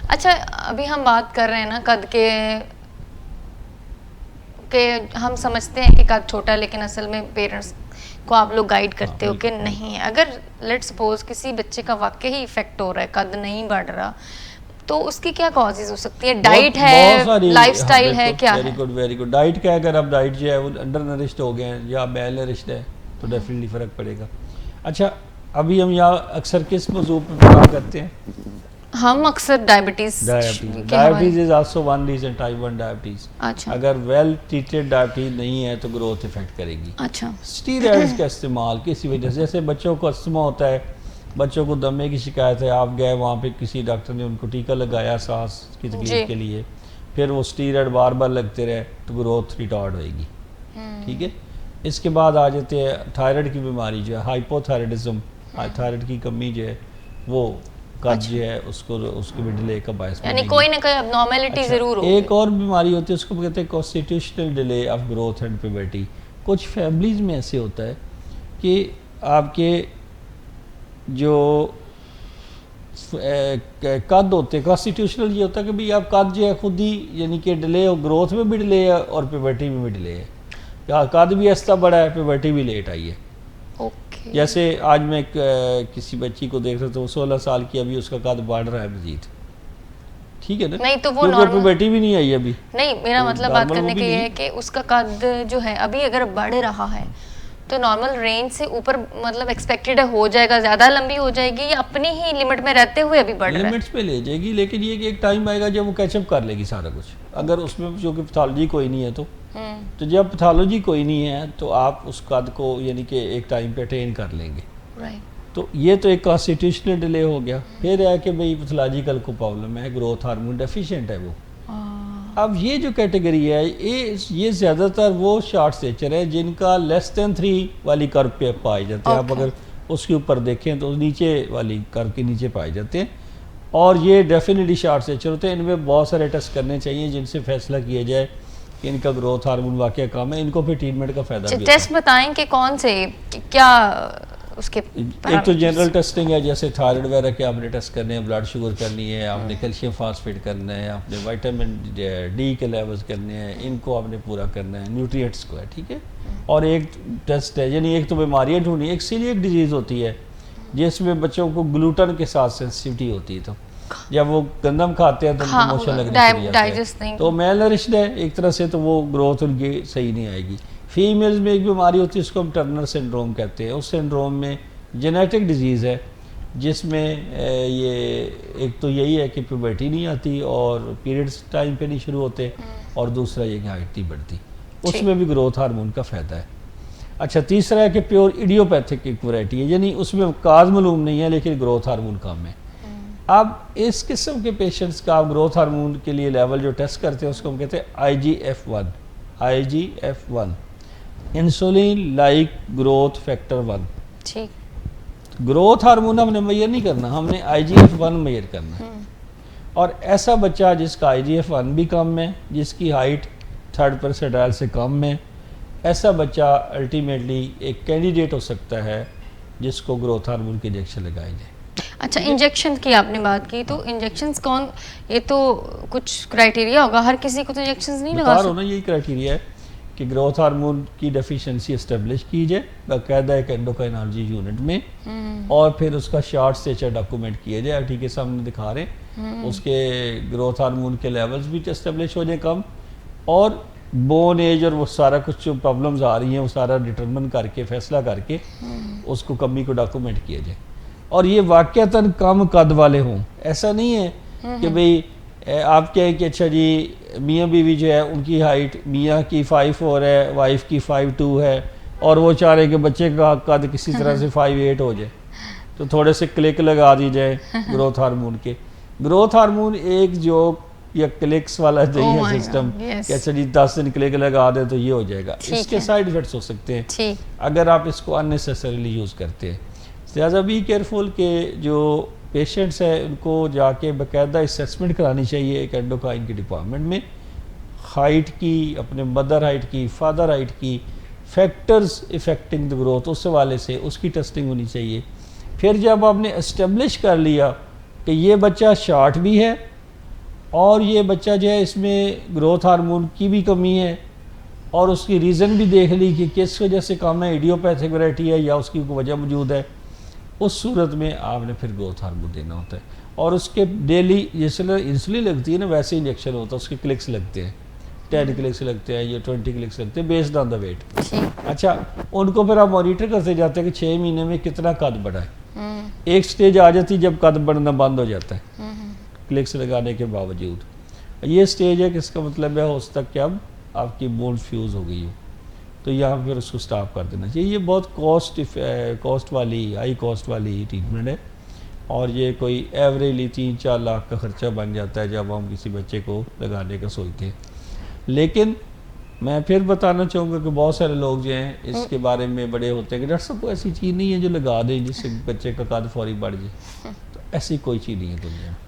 अच्छा, अभी हम बात कर रहे हैं ना कद के हम समझते हैं कि कद छोटा है, लेकिन असल में पेरेंट्स को आप लोग गाइड करते हो कि नहीं है। अगर लेट सपोज किसी बच्चे का वाकई ही इफेक्ट हो रहा है, कद नहीं बढ़ रहा, तो उसकी क्या कॉजेज हो सकती है? डाइट है, लाइफस्टाइल है, क्या है? Very good. डाइट क्या है, अगर आप डाइट जो है वो अंडर नरिश्ड हो गए हैं या मेल नरिश्ड है तो डेफिनेटली फ़र्क पड़ेगा। अच्छा, अभी हम यहाँ अक्सर किस मौजूद पर बात करते हैं? हम अक्सर diabetes is also one reason, type 1 diabetes. अच्छा, अगर वेल ट्रीटेड डायबिटीज नहीं है तो ग्रोथ इफेक्ट करेगी। अच्छा, स्टीरॉइड्स का इस्तेमाल किसी वजह से, जैसे बच्चों को अस्थमा होता है, बच्चों को दमे की शिकायत है, आप गए वहाँ पे किसी डॉक्टर ने उनको टीका लगाया सांस की तकलीफ के लिए, फिर वो स्टीरॉइड बार बार लगते रहे तो ग्रोथ रिटार्ड होएगी। ठीक है। इसके बाद आ जाते हैं थायराइड की बीमारी जो है, हाइपोथायराइडिज्म, थायराइड की कमी जो है वो कद जो है उसको उसके भी डिले का बायस, यानी कोई ना कोई अबनॉर्मेलिटी जरूर होगी। एक और बीमारी होती है उसको कहते हैं constitutional delay of growth and puberty. कुछ फैमिलीज में ऐसे होता है कि आपके जो कद होते हैं कॉन्स्टिट्यूशनल, ये होता है कि भाई आप कद जो है खुद ही यानी कि डिले हो, ग्रोथ में भी डिले है और प्यूबर्टी में भी डिले है, या कद भी ऐसा बड़ा है प्यूबर्टी भी लेट आई है। जैसे आज मैं किसी बच्ची को देख रहा था, वो 16 साल की, अभी उसका कद बढ़ रहा है मजीद। ठीक है ना, नहीं तो वो नॉर्मल बेटी भी नहीं आई अभी। नहीं, मेरा तो मतलब बात करने की ये है कि उसका कद जो है अभी अगर बढ़ रहा है तो नॉर्मल रेंज से ऊपर मतलब एक्सपेक्टेड हो जाएगा, ज्यादा लंबी हो जाएगी, या अपनी ही लिमिट में रहते हुए अभी बढ़ रहा है? लिमिट्स पे ले जाएगी, लेकिन ये कि एक टाइम आएगा जब वो कैचअप कर लेगी सारा कुछ, अगर उसमें जो कि पैथोलॉजी कोई नहीं है तो जब पैथोलॉजी कोई नहीं है तो आप उस कद को यानी कि एक टाइम पे अटेन कर लेंगे। तो ये तो एक कॉन्स्टिट्यूशनल डिले हो गया। फिर है कि भाई पैथोलॉजिकल को प्रॉब्लम है, ग्रोथ हार्मोन डेफिशिएंट है वो। अब ये जो कैटेगरी है ये ज़्यादातर वो शॉर्ट स्टेचर है जिनका लेस देन 3 वाली कर्व पे पाए जाते हैं। आप अगर उसके ऊपर देखें तो नीचे वाली कर्व के नीचे पाए जाते हैं, और ये डेफिनेटली शॉर्ट स्टेचर होते हैं। इनमें बहुत सारे टेस्ट करने चाहिए जिनसे फैसला किया जाए कि इनका ग्रोथ हार्मोन वाकई कम है, इनको फिर ट्रीटमेंट का फायदा भी। टेस्ट बताएं कि कौन से, क्या उसके? एक तो जनरल टेस्टिंग है, जैसे थायराइड वगैरह के आपने टेस्ट करने हैं, ब्लड शुगर करनी है, आपने कैल्शियम फास्फेट करना है, आपने विटामिन डी के लेवल्स करने हैं, इनको आपने पूरा करना है, न्यूट्रिएंट्स को है। ठीक है। और एक टेस्ट है, यानी एक तो बीमारियाँ ढूंढनी, एक सीलिएक डिजीज़ होती है जिसमें बच्चों को ग्लूटन के साथ सेंसिटिविटी होती है, तो जब वो गंदम खाते हैं तो उनको मोशन लगने तो मेल नरिश्ड है एक तरह से, तो वो ग्रोथ उनकी सही नहीं आएगी। फीमेल्स में एक बीमारी होती है उसको हम टर्नर सिंड्रोम कहते हैं। उस सिंड्रोम में जेनेटिक डिजीज़ है जिसमें ये एक तो यही है कि प्यूबर्टी नहीं आती और पीरियड्स टाइम पे नहीं शुरू होते, और दूसरा ये कि हाइट नहीं बढ़ती, उसमें भी ग्रोथ हार्मोन का फ़ायदा है। अच्छा, तीसरा है कि प्योर इडियोपैथिक एक वैरायटी है, यानी उसमें काज मालूम नहीं है लेकिन ग्रोथ हार्मोन कम है। अब इस किस्म के पेशेंट्स का आप ग्रोथ हार्मोन के लिए लेवल जो टेस्ट करते हैं उसको हम कहते हैं IGF-1, insulin like growth factor 1। ठीक। ग्रोथ हार्मोन हमने मेजर नहीं करना, हमने IGF-1 मेजर करना है। और ऐसा बच्चा जिसका IGF-1 भी कम है, जिसकी हाइट 3rd परसेंटाइल से कम है, ऐसा बच्चा अल्टीमेटली एक कैंडिडेट हो सकता है जिसको ग्रोथ हार्मोन के इंजेक्शन लगाए जाए। अच्छा, इंजेक्शन की आपने बात की, तो इंजेक्शंस कौन, ये तो कुछ क्राइटेरिया होगा, हर किसी को तो इंजेक्शंस नहीं लगा सकते। यही क्राइटेरिया है कि ग्रोथ हार्मोन की डेफिशिएंसी एस्टेब्लिश की जाए बाकायदा एक एंडोक्राइनोलॉजी यूनिट में, और फिर उसका शॉर्ट स्टेचर डॉक्यूमेंट किया जाए। ठीक है, सामने दिखा रहे हैं उसके ग्रोथ हार्मोन के लेवल्स भी एस्टेब्लिश हो जाए कम, और बोन एज और वो सारा कुछ जो प्रॉब्लम्स आ रही हैं वो सारा डिटरमिन करके फैसला करके उसको कमी को डॉक्यूमेंट किया जाए। और ये वाक़तन कम कद वाले हों, ऐसा नहीं है कि भाई आप कहें कि अच्छा जी मियाँ बीवी जो है उनकी हाइट मियाँ की 5'4" है, वाइफ की 5'2" है, और वो चाह रहे कि बच्चे का कद किसी तरह से 5'8" हो जाए, तो थोड़े से क्लिक लगा दी जाए ग्रोथ हार्मोन के। ग्रोथ हार्मोन एक जो या क्लिक्स वाला नहीं है सिस्टम कि अच्छा जी 10 दिन क्लिक लगा दे तो ये हो जाएगा। इसके साइड इफेक्ट्स हो सकते हैं अगर आप इसको अननेसेसरीली यूज़ करते हैं। लिहाजा बी केयरफुल के जो पेशेंट्स हैं उनको जाके बाकायदा असेसमेंट करानी चाहिए एक एंडोक्राइन के डिपार्टमेंट में, हाइट की, अपने मदर हाइट की, फादर हाइट की, फैक्टर्स इफेक्टिंग द ग्रोथ, उस हवाले से उसकी टेस्टिंग होनी चाहिए। फिर जब आपने इस्टेब्लिश कर लिया कि ये बच्चा शॉर्ट भी है और ये बच्चा जो है इसमें ग्रोथ हार्मोन की भी कमी है और उसकी रीज़न भी देख ली कि किस वजह से कम है, इडियोपैथिक वैरायटी है या उसकी कोई वजह मौजूद है, उस सूरत में आपने फिर ग्रोथ हार्मोन देना होता है। और उसके डेली जैसे इंसुलिन लगती है ना वैसे इंजेक्शन होता है, उसके क्लिक्स लगते हैं, 10 क्लिक्स लगते हैं या 20 क्लिक्स लगते हैं बेस्ड ऑन द वेट। अच्छा, उनको फिर आप मॉनिटर करते जाते हैं कि 6 महीने में कितना कद बढ़ा है। एक स्टेज आ जाती है जब कद बढ़ना बंद हो जाता है क्लिक्स लगाने के बावजूद। ये स्टेज है कि इसका मतलब है हो सकता है कि अब आपकी बोन फ्यूज़ हो गई हो, तो यहाँ फिर उसको स्टॉप कर देना चाहिए। ये बहुत कॉस्ट वाली हाई कॉस्ट वाली ट्रीटमेंट है और ये कोई एवरेजली 3-4 लाख का ख़र्चा बन जाता है जब हम किसी बच्चे को लगाने का सोचते हैं। लेकिन मैं फिर बताना चाहूँगा कि बहुत सारे लोग जो हैं इसके बारे में बड़े होते हैं कि डॉक्टर साहब को ऐसी चीज़ नहीं है जो लगा दें जिससे बच्चे का कद फौरी बढ़ जाए। तो ऐसी कोई चीज़ नहीं है दुनिया में।